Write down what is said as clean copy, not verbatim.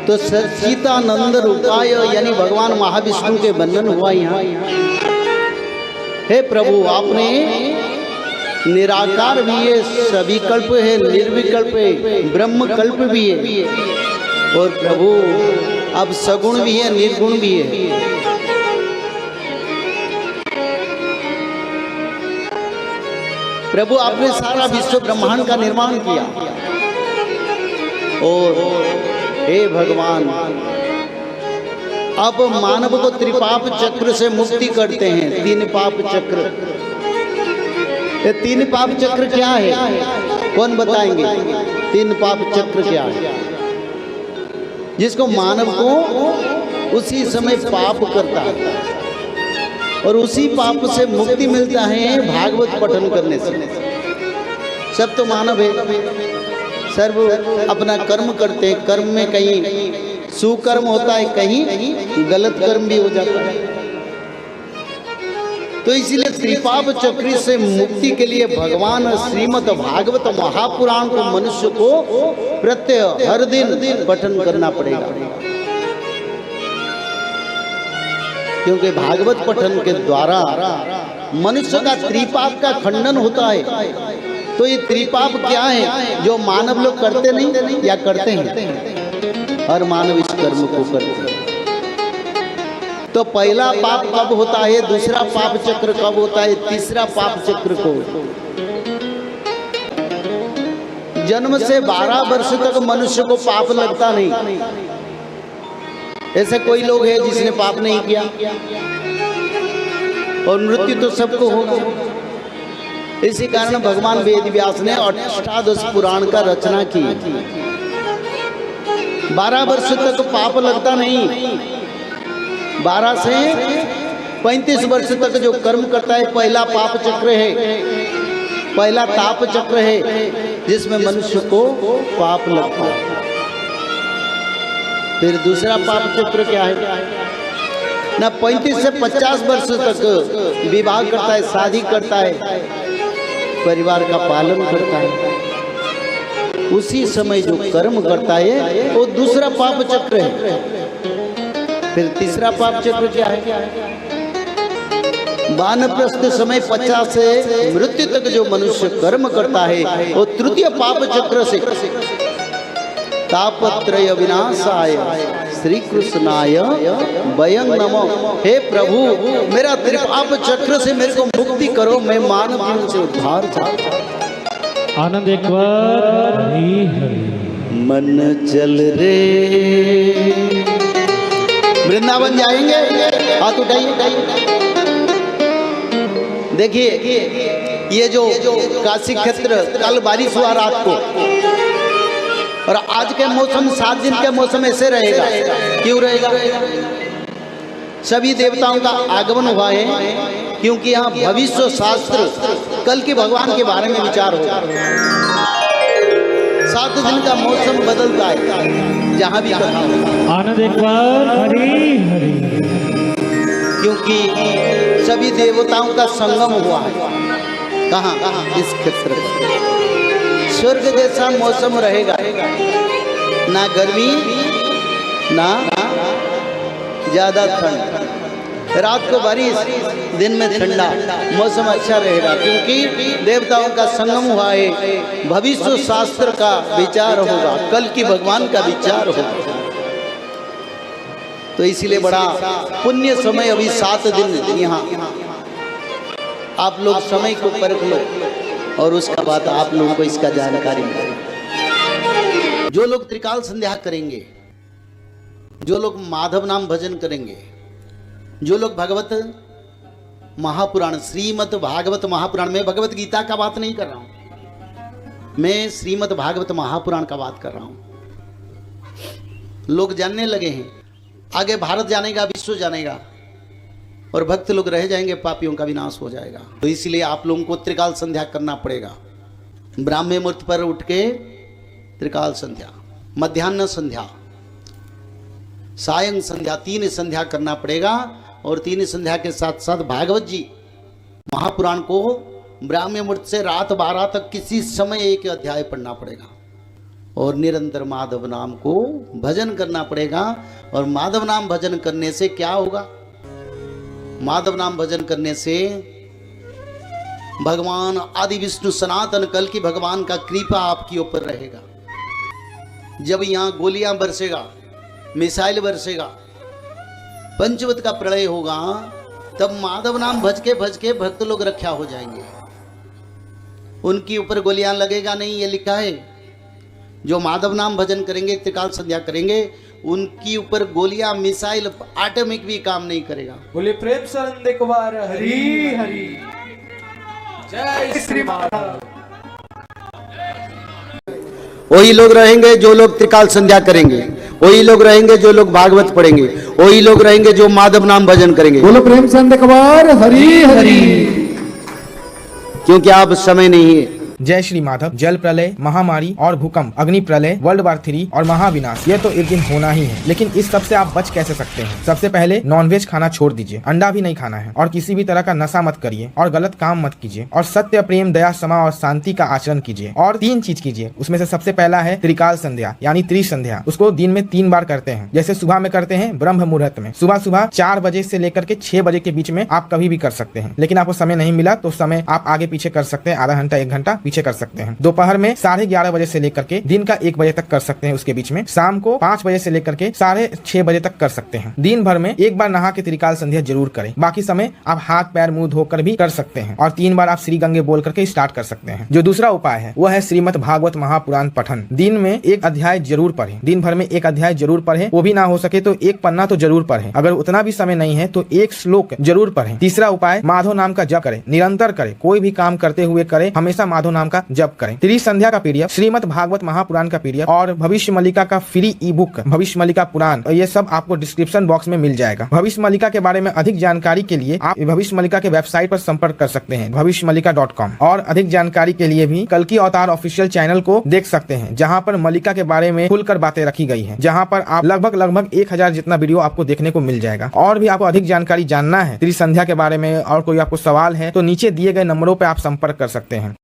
तो सच्चिदानंद रूपाय यानी भगवान महाविष्णु के वर्णन हुआ यहाँ। हे प्रभु, आपने निराकार भी है, सविकल्प है, निर्विकल्प है, ब्रह्म कल्प भी है, और प्रभु अब सगुण भी है, निर्गुण भी है। प्रभु आपने सारा विश्व ब्रह्मांड का निर्माण किया, और हे भगवान अब मानव को त्रिपाप चक्र से मुक्ति करते हैं। 3 पाप चक्र, ये 3 पाप चक्र क्या है, कौन बताएंगे? 3 पाप चक्र क्या है, जिसको मानव को उसी समय पाप करता है और उसी पाप से मुक्ति मिलता है भागवत पठन करने से। सब तो मानव है, सर्व अपना कर्म करते हैं, कर्म में कहीं सुकर्म होता है, कहीं गलत कर्म भी हो जाता है। तो इसीलिए त्रिपाप चक्र से मुक्ति के लिए भगवान श्रीमद् भागवत महापुराण को मनुष्य को प्रत्यय हर दिन पठन करना पड़ेगा, क्योंकि भागवत पठन के द्वारा मनुष्य का त्रिपाप का खंडन होता है। तो ये त्रिपाप क्या है जो मानव लोग करते नहीं या करते हैं? हर मानव इस कर्म को करते हैं। तो पहला पाप कब होता है, दूसरा पाप चक्र कब होता है, तीसरा पाप चक्र को जन्म से 12 वर्ष तक मनुष्य को पाप लगता नहीं। ऐसे कोई लोग हैं जिसने पाप नहीं किया, और मृत्यु तो सबको होगा। इसी कारण भगवान वेद व्यास ने 18 पुराण का रचना की। 12 वर्ष तक पाप लगता नहीं, 12 से 35 वर्ष तक जो कर्म करता है पहला पाप चक्र है, पहला ताप चक्र है, जिसमें मनुष्य को पाप लगता है। फिर दूसरा पाप चक्र क्या है ना, 35 से 50 वर्ष तक विवाह करता है, शादी करता है, परिवार का पालन करता है। उसी समय जो कर्म करता है वो दूसरा पाप चक्र है। फिर तीसरा पाप चक्र क्या है, वानप्रस्थ समय 50 से मृत्यु तक जो मनुष्य कर्म करता है वो तृतीय पाप चक्र से तापत्रय विनाशाय श्री कृष्णाय वयं नमो। हे प्रभु, मेरा त्रिपाप चक्र से मेरे को मुक्ति करो, मैं मानव जीवन से उद्धार चाहता। आनंद एक बार मन चल रे, वृंदावन जाएंगे, हाथ उठाइए। देखिए ये जो काशी क्षेत्र, कल बारिश हुआ रात को, और आज के मौसम 7 दिन के मौसम ऐसे रहेगा। क्यों रहेगा? सभी देवताओं का आगमन हुआ है, क्योंकि यहाँ भविष्य शास्त्र कल के भगवान के बारे में विचार होगा। 7 दिन का मौसम बदलता है जहाँ भी कथा हो। आनंद एक बार हरि हरि, क्योंकि सभी देवताओं का संगम हुआ है। कहाँ? इस क्षेत्र में स्वर्ग जैसा मौसम रहेगा, ना गर्मी ना ज्यादा ठंड, रात को बारिश, दिन में ठंडा, मौसम अच्छा रहेगा, क्योंकि देवताओं का संगम हुआ है। भविष्य शास्त्र का विचार होगा, कल की भगवान का विचार होगा। तो इसीलिए बड़ा पुण्य समय, अभी 7 दिन यहाँ आप लोग समय को परख लो, और उसका बाद आप लोगों को इसका जानकारी मिलेगी। जो लोग त्रिकाल संध्या करेंगे, जो लोग माधव नाम भजन करेंगे, जो लोग भगवत महापुराण, श्रीमद् भागवत महापुराण, में भगवत गीता का बात नहीं कर रहा हूं, मैं श्रीमद् भागवत महापुराण का बात कर रहा हूं। लोग जानने लगे हैं, आगे भारत जानेगा, विश्व जानेगा, और भक्त लोग रह जाएंगे, पापियों का विनाश हो जाएगा। तो इसलिए आप लोगों को त्रिकाल संध्या करना पड़ेगा। ब्राह्मी मुहूर्त पर उठ के त्रिकाल संध्या, मध्याह्न संध्या, सायं संध्या, 3 संध्या करना पड़ेगा। और 3 संध्या के साथ साथ भागवत जी महापुराण को ब्राह्मी मुहूर्त से रात 12 तक किसी समय एक अध्याय पढ़ना पड़ेगा। और निरंतर माधव नाम को भजन करना पड़ेगा। और माधव नाम भजन करने से क्या होगा? माधव नाम भजन करने से भगवान आदि विष्णु सनातन कल की भगवान का कृपा आपके ऊपर रहेगा। जब यहाँ गोलियां बरसेगा, मिसाइल बरसेगा, पंचवत का प्रलय होगा, तब माधव नाम भज के भक्त लोग रक्षा हो जाएंगे। उनके ऊपर गोलियां लगेगा नहीं, ये लिखा है। जो माधव नाम भजन करेंगे, त्रिकाल संध्या करेंगे, उनकी ऊपर गोलियां, मिसाइल, आटमिक भी काम नहीं करेगा। बोले प्रेम से एक बार हरि हरि जय श्री माधव। वही लोग रहेंगे जो लोग त्रिकाल संध्या करेंगे, वही लोग रहेंगे जो लोग भागवत पढ़ेंगे, वही लोग रहेंगे जो माधव नाम भजन करेंगे। बोलो प्रेम से एक बार हरि हरि। क्योंकि अब समय नहीं है। जय श्री माधव। जल प्रलय, महामारी और भूकंप, अग्नि प्रलय, वर्ल्ड वार 3 और महाविनाश, ये तो एक दिन होना ही है। लेकिन इस सब से आप बच कैसे सकते हैं? सबसे पहले नॉनवेज खाना छोड़ दीजिए, अंडा भी नहीं खाना है, और किसी भी तरह का नशा मत करिए, और गलत काम मत कीजिए, और सत्य, प्रेम, दया, क्षमा और शांति का आचरण कीजिए। और 3 चीज कीजिए। उसमें से सबसे पहला है त्रिकाल संध्या यानी त्रिसंध्या। उसको दिन में 3 बार करते हैं। जैसे सुबह में करते हैं ब्रह्म मुहूर्त में, सुबह 4 बजे से लेकर के 6 बजे के बीच में आप कभी भी कर सकते हैं। लेकिन आपको समय नहीं मिला तो समय आप आगे पीछे कर सकते हैं, आधा घंटा 1 घंटा पीछे कर सकते हैं। दोपहर में 11:30 बजे से लेकर के दिन का 1 बजे तक कर सकते हैं। उसके बीच में शाम को 5 बजे से लेकर के 6:30 बजे तक कर सकते हैं। दिन भर में 1 बार नहा के त्रिकाल संध्या जरूर करें। बाकी समय आप हाथ पैर मुंह धोकर भी कर सकते हैं, और 3 बार आप श्री गंगे बोल करके स्टार्ट कर सकते हैं। जो दूसरा उपाय है वो है श्रीमद् भागवत महापुराण पठन। दिन में 1 अध्याय जरूर पढ़े। दिन भर में 1 अध्याय जरूर पढ़े। वो भी ना हो सके तो 1 पन्ना तो जरूर पढ़े। अगर उतना भी समय नहीं है तो 1 श्लोक जरूर पढ़े। तीसरा उपाय, माधव नाम का जप करें, निरंतर करें, कोई भी काम करते हुए करें, हमेशा माधव नाम का जप करें। त्रिसंध्या का पीरियड, श्रीमद् भागवत महापुराण का पीरियड और भविष्य मल्लिका का फ्री ई बुक भविष्य मल्लिका पुराण, ये सब आपको डिस्क्रिप्शन बॉक्स में मिल जाएगा। भविष्य मल्लिका के बारे में अधिक जानकारी के लिए आप भविष्य मल्लिका के वेबसाइट पर संपर्क कर सकते हैं, भविष्यमल्लिका.com। और अधिक जानकारी के लिए भी कल्कि अवतार ऑफिशियल चैनल को देख सकते हैं, जहां पर मल्लिका के बारे में खुलकर बातें रखी गई है, जहां पर आप लगभग 1000 जितना वीडियो आपको देखने को मिल जाएगा। और भी आपको अधिक जानकारी जानना है त्रिसंध्या के बारे में और कोई आपको सवाल है तो नीचे दिए गए नंबरों पर आप संपर्क कर सकते हैं।